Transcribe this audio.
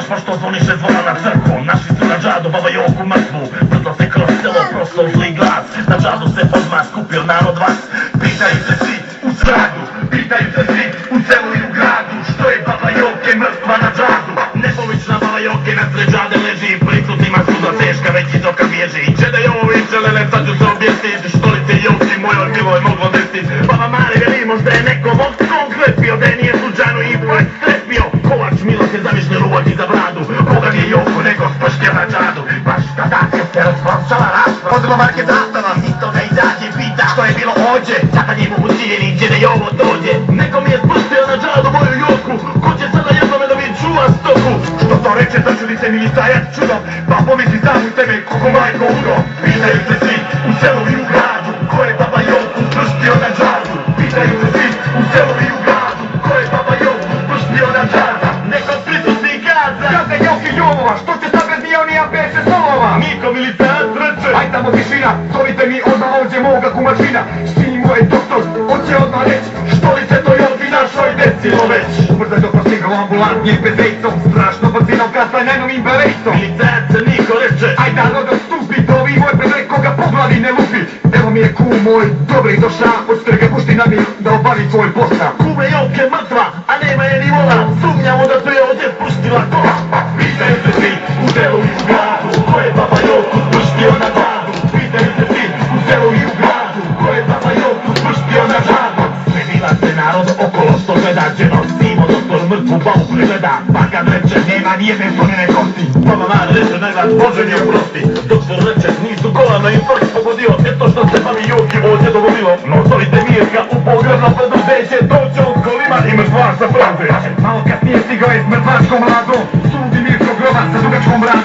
znaš pa što zvoniše zvona na crkvu. Naši su na džadu, baba Joku mrtvu. Brzo se kroz selo prosto zli glas. Na džadu se odmah skupio narod vas. Pitaju se svi u gradu, pitaju se svi u selu i u gradu, što je baba Joke mrtva na džadu. Nepovična baba Joke na sred džade leži, prisutnima suza teška već iz oka bježi. Čeda Jovovi želele, sad ću se objestit, što li se Joki mojoj miloj moglo desit. Baba Mari veli možda je neko vodkom klepio, da je nije slučajno i ipak strepio. Kovač Milo se zamišlja ruvati za bradu, koga nije Joku nego sprštio na džadu. Baš tada se rasprošala rasprava, podilo marke zastava, isto ga izađe pita što je bilo ođe. Sada njemu uciljeni Đede Jovo dođe. Neko mi je sprstio na džadu moju Joku, ko će sada jednome da mi čuva stoku. Što to reče, začudi se mi i stajat čudom, pa pomisli sam u tebe kako majko udo. Pitaju se svi u selu i u gradu, ko je baba Joku sprstio na džadu. Pitaju se svi u selu i u gradu, ko je baba Joku sprstio na džadu. Neko prisutni kaza, Kaže Joki Jovova, što će sad bez Dionija peše solova? Niko militarac reče, Aj tamo tišina, zovite mi odmah ovdje moga kumačina. Sin moj doktor, hoće odmah reći, što li se to Joki našoj deci loveć. Ubrzaj doktor stigao ambulantnije pred rejcom, strašno brzinom kasaj najnovim belejcom. militarac se niko reče. Aj da rodo stupi, dovi moj pred koga po glavi ne lupi. Evo mi je kum moj, dobri doša, hoćete ga pušti na mir da obavi svoj posao. Kume Joke mrtva, a nema je ni vola, sumnjamo da to je ovdje pustila kola. Pitaju se svi u selu i u gradu, ko je baba Joku sprstio na džadu. Pitaju se svi u selu i u gradu, ko je baba Joku sprstio na džadu. Svevila se narod okolo što gleda, dženo Simo doktor mrtvu babu pregleda. Pa kad reče nema nijedne slonjene kosti, baba Mari reče najglas Bože mi oprosti. Doktor reče nisu kolano infarkt pogodio, eto što se babi Joki ovdje dogodilo. No zovite Mirka u pogrebno preduzeće, doće on kolima i mrtvar sa pravde. Malo kasnije stigao je s mrtvačkom mladom, sudi Mirko groba sa dugačkom bradom.